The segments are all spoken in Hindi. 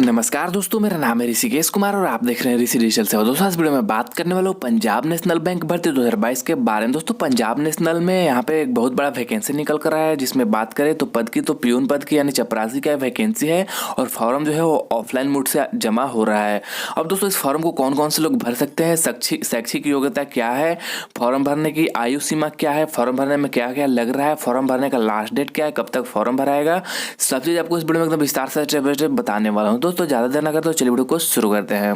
नमस्कार दोस्तों, मेरा नाम है ऋषिकेश कुमार और आप देख रहे हैं ऋषि डिजिटल से। दोस्तों, इस वीडियो में बात करने वाला हूँ पंजाब नेशनल बैंक भर्ती 2022 के बारे में। दोस्तों, पंजाब नेशनल में यहाँ पे एक बहुत बड़ा वैकेंसी निकल कर आया है, जिसमें बात करें तो पद की तो प्यून पद की यानी चपरासी का वैकेंसी है और फॉर्म जो है वो ऑफलाइन मोड से जमा हो रहा है। अब दोस्तों, इस फॉर्म को कौन कौन से लोग भर सकते हैं, शैक्षिक योग्यता क्या है, फॉर्म भरने की आयु सीमा क्या है, फॉर्म भरने में क्या क्या लग रहा है, फॉर्म भरने का लास्ट डेट क्या है, कब तक फॉर्म भराएगा, सब चीज़ आपको इस वीडियो में एकदम विस्तार से स्टेप बाय स्टेप बताने वाला हूँ। दोस्तों, ज़्यादा देर ना करते तो चलिए वीडियो को शुरू करते हैं।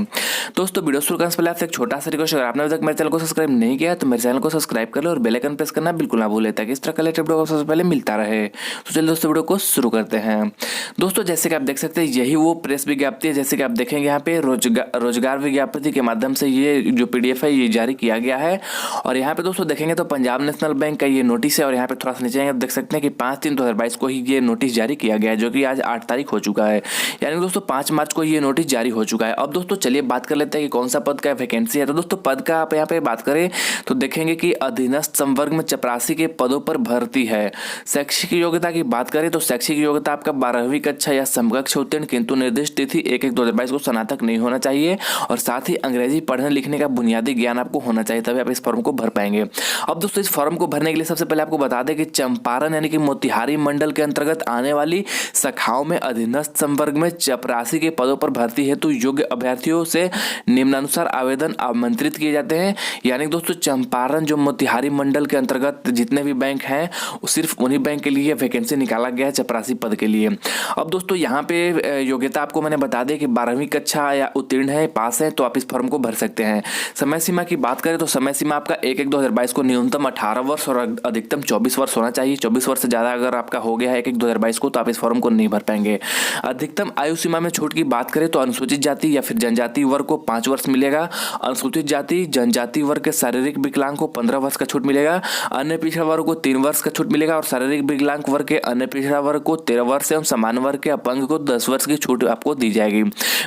दोस्तों, वीडियो शुरू करने से पहले आपसे एक छोटा सा रिक्वेस्ट, अगर आपने अभी तक मेरे चैनल को सब्सक्राइब नहीं किया तो मेरे चैनल को सब्सक्राइब कर लो और बेल आइकन प्रेस करना बिल्कुल ना भूलें, ताकि इस तरह का लेटेस्ट वीडियो सबसे पहले मिलता रहे। तो चलिए दोस्तों, वीडियो को शुरू करते हैं। दोस्तों, जैसे कि आप देख सकते हैं, यही वो प्रेस विज्ञप्ति है। जैसे कि आप देखेंगे यहाँ पे रोजगार विज्ञप्ति के माध्यम से ये जो PDF है ये जारी किया गया है। और यहाँ पे दोस्तों देखेंगे तो पंजाब नेशनल बैंक का ये नोटिस है और यहाँ पे थोड़ा सा नीचे आप देख सकते हैं कि 5/3/2022 को ही ये नोटिस जारी किया गया है, जो कि आज 8 तारीख हो चुका है। यानी दोस्तों 5 मार्च को ये नोटिस जारी हो चुका है। अब दोस्तों चलिए बात कर लेते हैं कि कौन सा पद का वैकेंसी है। तो दोस्तों, पद का आप यहाँ पे बात करें तो देखेंगे कि अधीनस्थ संवर्ग में चपरासी के पदों पर भर्ती है। शैक्षिक योग्यता की बात करें तो शैक्षिक योग्यता आपका 12वीं कक्षा या समकक्ष उत्तीर्ण, किंतु निर्दिष्ट तिथि 1/1/2022 को स्नातक नहीं होना चाहिए और साथ ही अंग्रेजी पढ़ने लिखने का बुनियादी ज्ञान आपको होना चाहिए, तभी आप इस फॉर्म को भर पाएंगे। अब दोस्तों, इस फॉर्म को भरने के लिए सबसे पहले आपको बता दें कि चंपारण यानी कि मोतिहारी मंडल के अंतर्गत आने वाली शाखाओं में अधीनस्थ संवर्ग में चपरासी के पदों पर भर्ती हेतु योग्य अभ्यर्थियों से निम्नानुसार आवेदन आमंत्रित किए जाते हैं। यानी दोस्तों, चंपारण जो मोतिहारी मंडल के अंतर्गत जितने भी बैंक हैं, सिर्फ उन्हीं बैंक के लिए वैकेंसी निकाला गया है चपरासी पद के लिए। अब दोस्तों, यहाँ पे योग्यता आपको मैंने बता दें कि 12वीं कक्षा या उत्तीर्ण है, पास है, तो आप इस फॉर्म को भर सकते हैं। समय सीमा की बात करें तो समय सीमा आपका 1/1/2022 को न्यूनतम 18 वर्ष और अधिकतम 24 वर्ष होना चाहिए। 24 वर्ष से ज़्यादा अगर आपका हो गया है 1/1/2022 को, तो आप इस फॉर्म को नहीं भर पाएंगे। अधिकतम आयु सीमा में छूट की बात करें तो अनुसूचित जाति या फिर जनजाति वर्ग को 5 वर्ष मिलेगा। अनुसूचित जाति जनजाति वर्ग के शारीरिक विकलांग को 15 वर्ष का छूट मिलेगा। अन्य पिछड़ा वर्ग को 3 वर्ष का छूट मिलेगा और शारीरिक विकलांग वर्ग के अन्य पिछड़ा वर्ग को 13 वर्ष एवं सामान्य वर्ग के अपंग को 10 वर्ष की छूट आपको दी जाएगी।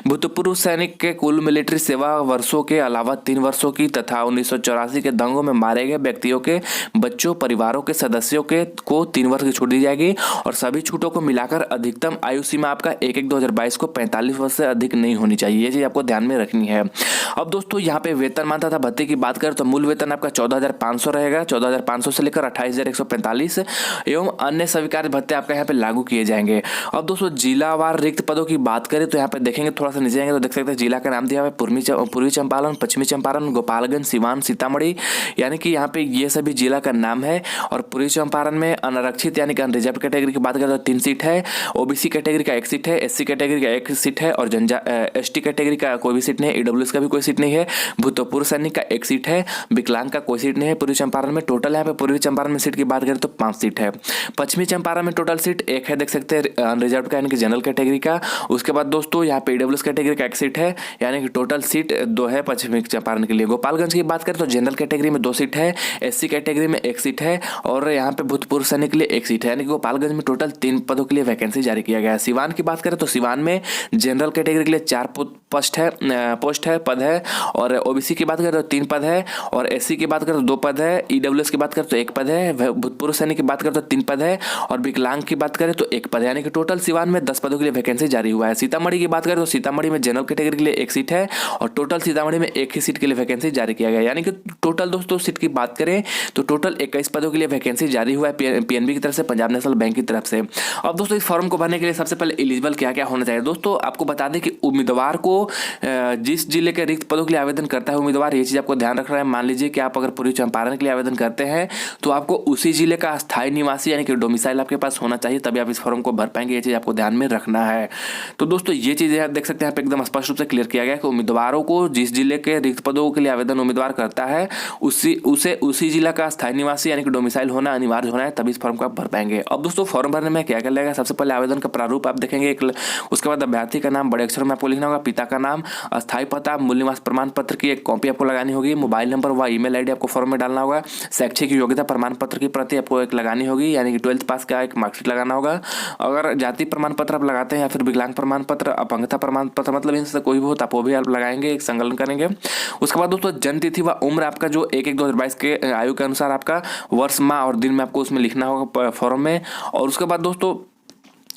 भूतपूर्व सैनिक के कुल मिलिट्री सेवा वर्षों के अलावा 3 वर्षों की तथा 1984 के दंगों में मारे गए व्यक्तियों के बच्चों परिवारों के सदस्यों को 3 वर्ष की छूट दी जाएगी। और सभी छूटों को मिलाकर अधिकतम आयु सीमा आपका 1/1/2022 को 45 वर्ष से अधिक नहीं होनी चाहिए। ये चीज आपको ध्यान में रखनी है। अब दोस्तों, यहाँ पे वेतनमान तथा भत्ते की बात करें तो मूल वेतन आपका 14,500 रहेगा। 14,500 से लेकर 28,145 एवं अन्य स्वीकार्य भत्ते आपका यहाँ पे लागू किए जाएंगे। अब दोस्तों, जिलावार रिक्त पदों की बात करें तो यहाँ पे देखेंगे, थोड़ा सा नीचे जाएंगे तो देख सकते हैं जिला का नाम दिया हुआ है पूर्वी चंपारण, पश्चिमी चंपारण, गोपालगंज, सिवान, सीतामढ़ी। यानी कि यहाँ पे ये सभी जिला का नाम है। और पूर्वी चंपारण में अनारक्षित यानी कि अनरिजर्व कैटेगरी की बात करें तो 3 सीट है। OBC कैटेगरी का 1 सीट है। SC कैटेगरी का 1 सीट है और ST कैटेगरी का कोई भी सीट नहीं है। EWS का भी कोई सीट नहीं है। भूतपूर्व सैनिक का 1 सीट है। विकलांग का कोई सीट नहीं है पूर्वी चंपारण में। टोटल यहाँ पे पूर्वी चंपारण में सीट की बात करें तो 5 सीट है। पश्चिमी चंपारण में टोटल सीट 1 है, देख सकते हैं अनरिजर्व का यानी कि जनरल कैटेगरी का। उसके बाद दोस्तों यहाँ पे EWS कैटेगरी का 1 सीट है, यानी कि टोटल सीट 2 है पश्चिमी चंपारण के लिए। गोपालगंज की बात करें तो जनरल कैटेगरी में 2 सीट है, SC कैटेगरी में 1 सीट है और यहाँ पे भूतपूर्व सैनिक के लिए 1 सीट है। यानी कि गोपालगंज में टोटल 3 पदों के लिए वैकेंसी जारी किया गया है। सिवान की बात करें तो सिवान में जनरल कैटेगरी के लिए 4 पोस्ट है पद है। और OBC की बात करें तो 3 पद है और SC की बात करें तो 2 पद है। EWS की बात करें तो 1 पद है। भूतपूर्व सैनिक की बात करें तो 3 पद है और विकलांग की बात करें तो 1 पद है। यानी कि टोटल सिवान में 10 पदों के लिए वैकेंसी जारी हुआ है। सीतामढ़ी की बात करें तो सीतामढ़ी में जनरल कैटेगरी के लिए 1 सीट है और टोटल सीतामढ़ी में 1 ही सीट के लिए वैकेंसी जारी किया गया है। यानी कि टोटल दोस्तों सीट की बात करें तो टोटल 21 पदों के लिए वैकेंसी जारी हुआ है PNB की तरफ से, पंजाब नेशनल बैंक की तरफ से। अब दोस्तों, इस फॉर्म को भरने के लिए सबसे पहले एलिजिबल क्या क्या होना चाहिए। दोस्तों, आपको बता दें कि उम्मीदवार को जिस जिले के रिक्त पदों के लिए आवेदन करता है उम्मीदवार, ये चीज आपको ध्यान रखना है। मान लीजिए कि आप अगर पूर्वी चंपारण के लिए आवेदन करते हैं तो आपको उसी जिले का स्थायी निवासी यानी कि डोमिसाइल आपके पास होना चाहिए, तभी आप इस फॉर्म को भर पाएंगे। ये चीज आपको ध्यान में रखना है। तो दोस्तों, ये चीजें आप देख सकते हैं यहाँ पे एकदम स्पष्ट रूप से क्लियर किया गया है कि उम्मीदवारों को जिस जिले के रिक्त पदों के लिए आवेदन उम्मीदवार करता है उसी जिला का स्थायी निवासी यानी कि डोमिसाइल होना अनिवार्य होना है, तभी इस फॉर्म को आप भर पाएंगे। अब दोस्तों, फॉर्म भरने में क्या क्या लगेगा। सबसे पहले आवेदन का प्रारूप आप देखेंगे, उसके बाद अभ्यर्थी का नाम बड़े अक्षरों में आपको लिखना होगा, पिता का नाम, अस्थायी पता, मूल निवास प्रमाण पत्र की 1 कॉपी आपको लगानी होगी, मोबाइल नंबर व ईमेल आईडी आपको फॉर्म में डालना होगा, शैक्षिक योग्यता प्रमाण पत्र की प्रति आपको 1 लगानी होगी, यानी कि 12th पास का 1 मार्कशीट लगाना होगा। अगर जाति प्रमाण पत्र आप लगाते हैं या फिर विकलांग प्रमाण पत्र, अपंगता प्रमाण पत्र, मतलब इनसे कोई भी हो तो आप वो भी आप लगाएंगे, एक संकलन करेंगे। उसके बाद दोस्तों, जन्म तिथि व उम्र आपका जो 1/1/2022 के आयु के अनुसार आपका वर्ष, माह और दिन में आपको उसमें लिखना होगा फॉर्म में। और उसके बाद दोस्तों,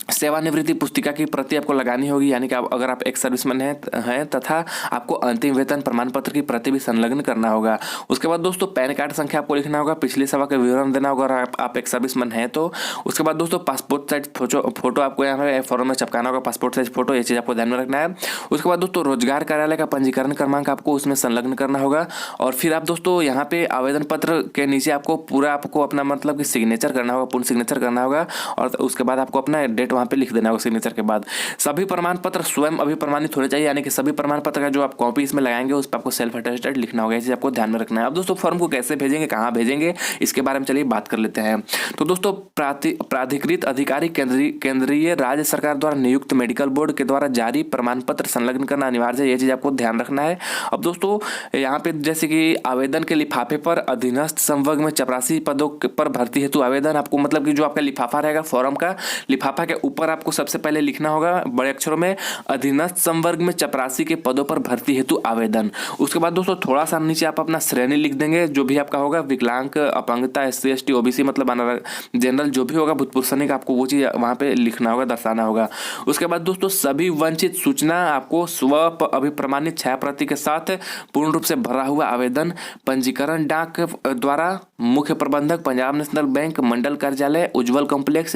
सेवानिवृत्ति पुस्तिका की प्रति आपको लगानी होगी, यानी कि अगर आप एक सर्विसमैन हैं तथा आपको अंतिम वेतन प्रमाण पत्र की प्रति भी संलग्न करना होगा। उसके बाद दोस्तों पैन कार्ड संख्या आपको लिखना होगा, पिछली सेवा के विवरण देना होगा अगर आप एक सर्विसमैन हैं तो। उसके बाद दोस्तों पासपोर्ट साइज फोटो आपको यहाँ पे फॉर्म में चिपकाना होगा, पासपोर्ट साइज फोटो, ये चीज़ आपको ध्यान में रखना है। उसके बाद दोस्तों रोजगार कार्यालय का पंजीकरण क्रमांक आपको उसमें संलग्न करना होगा। और फिर आप दोस्तों यहाँ पे आवेदन पत्र के नीचे आपको अपना मतलब कि सिग्नेचर करना होगा, पूर्ण सिग्नेचर करना होगा। और उसके बाद आपको अपना डेट वहाँ पे लिख देना होगा सिग्नेचर के बाद। सभी प्रमाण पत्र स्वयं अभिप्रमाणित होने चाहिए, यानी कि सभी प्रमाण पत्र का जो आप कॉपी इसमें लगाएंगे उस पर आपको सेल्फ अटेस्टेड लिखना होगा, इसे आपको ध्यान में रखना है। अब दोस्तों फॉर्म को कैसे भेजेंगे, कहाँ भेजेंगे, इसके बारे में चलिए बात कर लेते हैं। तो दोस्तों प्राधिकृत अधिकारी केंद्रीय राज्य सरकार द्वारा नियुक्त मेडिकल बोर्ड के द्वारा जारी प्रमाण पत्र संलग्न करना अनिवार्य है, ये चीज आपको ध्यान रखना है। अब दोस्तों यहाँ पे जैसे कि आवेदन के लिफाफे पर अधीनस्थ संवर्ग में 84 पदों पर भर्ती हेतु आवेदन, आपको मतलब कि जो आपका लिफाफा रहेगा फॉर्म का, लिफाफा के ऊपर आपको सबसे पहले लिखना होगा बड़े अक्षरों में अधीनस्थ संवर्ग में 84 के पदों पर भर्ती हेतु आवेदन। उसके बाद दोस्तों थोड़ा सा नीचे आप अपना श्रेणी लिख देंगे, जो भी आपका होगा, विकलांग, अपंगता, SC ST OBC मतलब जनरल जो भी होगा, भूतपूर्व सैनिक, आपको वो चीज़ वहाँ पे लिखना होगा, दर्शाना होगा। उसके बाद दोस्तों सभी वंचित सूचना आपको स्व अभिप्रमाणित छाया प्रति के साथ पूर्ण रूप से भरा हुआ आवेदन पंजीकरण डाक द्वारा मुख्य प्रबंधक पंजाब नेशनल बैंक मंडल कार्यालय उज्जवल कॉम्प्लेक्स,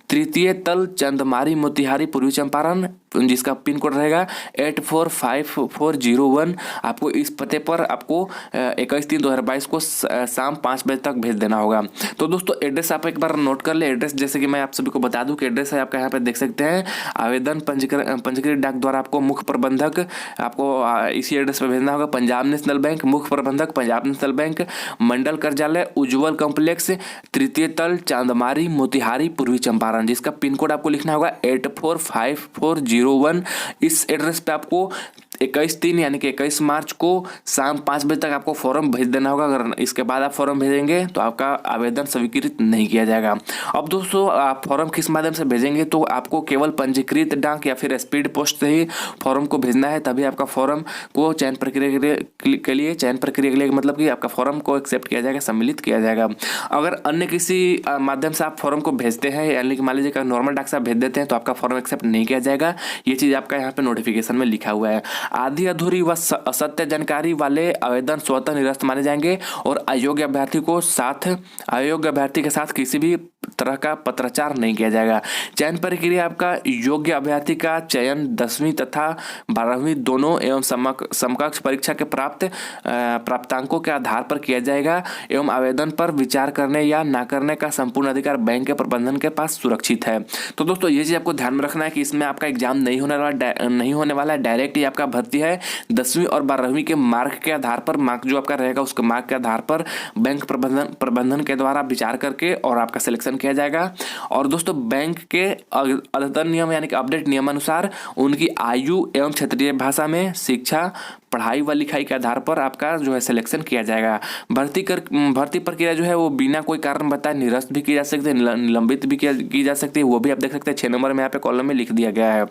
तृतीय तल, चंदमारी, मोतिहारी, पूर्वी चंपारण, जिसका पिन कोड रहेगा 845401, आपको इस पते पर आपको 21/3/2022 को शाम 5 बजे तक भेज देना होगा। तो दोस्तों एड्रेस आप एक बार नोट कर ले। एड्रेस जैसे कि मैं आप सभी को बता दूं कि एड्रेस है आपका यहाँ पे देख सकते हैं, आवेदन पंजीकृत डाक द्वारा आपको मुख्य प्रबंधक आपको इसी एड्रेस पर भेजना होगा, पंजाब नेशनल बैंक, मुख्य प्रबंधक पंजाब नेशनल बैंक, मंडल कार्यालय उज्जवल कॉम्प्लेक्स, तृतीय तल, चांदमारी, मोतिहारी, पूर्वी चंपारण, जिसका पिन कोड आपको लिखना होगा 845401। इस एड्रेस पे आपको 21/3 यानी कि 21 मार्च को शाम 5 बजे तक आपको फॉर्म भेज देना होगा। अगर इसके बाद आप फॉर्म भेजेंगे तो आपका आवेदन स्वीकृत नहीं किया जाएगा। अब दोस्तों आप फॉर्म किस माध्यम से भेजेंगे, तो आपको केवल पंजीकृत डाक या फिर स्पीड पोस्ट से ही फॉर्म को भेजना है, तभी आपका फॉर्म को चयन प्रक्रिया के लिए मतलब कि आपका फॉर्म को एक्सेप्ट किया जाएगा, सम्मिलित किया जाएगा। अगर अन्य किसी माध्यम से आप फॉर्म को भेजते हैं, यानी कि मान लीजिए नॉर्मल डाक से आप भेज देते हैं, तो आपका फॉर्म एक्सेप्ट नहीं किया जाएगा। ये चीज़ आपका यहाँ पे नोटिफिकेशन में लिखा हुआ है। आधी अधूरी व असत्य जानकारी वाले आवेदन स्वतः निरस्त माने जाएंगे और अयोग्य अभ्यर्थी के साथ किसी भी तरह का पत्राचार नहीं किया जाएगा। चयन प्रक्रिया आपका योग्य अभ्यर्थी का चयन 10वीं तथा 12वीं दोनों एवं समकक्ष परीक्षा के प्राप्तांकों के आधार पर किया जाएगा एवं आवेदन पर विचार करने या ना करने का संपूर्ण अधिकार बैंक के प्रबंधन के पास सुरक्षित है। तो दोस्तों ये चीज आपको ध्यान में रखना है कि इसमें आपका एग्जाम नहीं होने वाला है, डायरेक्ट ही आपका भर्ती है 10वीं और 12वीं के मार्क के आधार पर, मार्क जो आपका रहेगा उसके मार्क के आधार पर बैंक प्रबंधन के द्वारा विचार करके और आपका सिलेक्शन किया जाएगा। और दोस्तों बैंक के अद्यतन नियम यानी कि अपडेट नियमानुसार उनकी आयु एवं क्षेत्रीय भाषा में शिक्षा, पढ़ाई व लिखाई के आधार पर आपका जो है सिलेक्शन किया जाएगा। भर्ती प्रक्रिया जो है वो बिना कोई कारण बताए निरस्त भी की जा सकती है, निलंबित भी की जा सकती है, वो भी आप देख सकते हैं 6 नंबर में यहाँ पे कॉलम में लिख दिया गया है।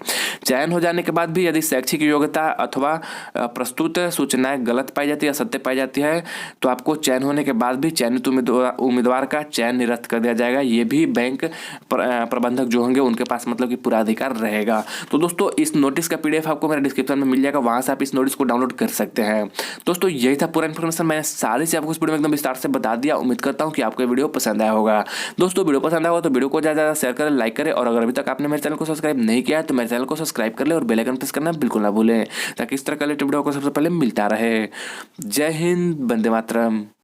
चयन हो जाने के बाद भी यदि शैक्षिक योग्यता अथवा प्रस्तुत सूचनाएं गलत पाई जाती है, असत्य पाई जाती है, तो आपको चयन होने के बाद भी चयनित उम्मीदवार का चयन निरस्त कर दिया जाएगा। ये भी बैंक प्रबंधक जो होंगे उनके पास मतलब कि पूरा अधिकार रहेगा। तो दोस्तों इस नोटिस का PDF आपको मेरे डिस्क्रिप्शन में मिल जाएगा, वहां से आप इस नोटिस को डाउनलोड कर सकते हैं। दोस्तों यही था पूरा इन्फॉर्मेशन, मैंने सारी से आपको इस वीडियो में एकदम विस्तार से बता दिया। उम्मीद करता हूं कि आपको वीडियो पसंद आया होगा। दोस्तों वीडियो पसंद आया हो तो वीडियो को ज़्यादा शेयर करें, लाइक करें, और अगर अभी तक आपने मेरे चैनल को सब्सक्राइब नहीं किया है तो मेरे चैनल को सब्सक्राइब कर ले और बेल आइकन प्रेस करना बिल्कुल ना भूलें, ताकि इस तरह का लेटेस्ट वीडियो को सबसे पहले मिलता रहे। जय हिंद, वंदे मातरम।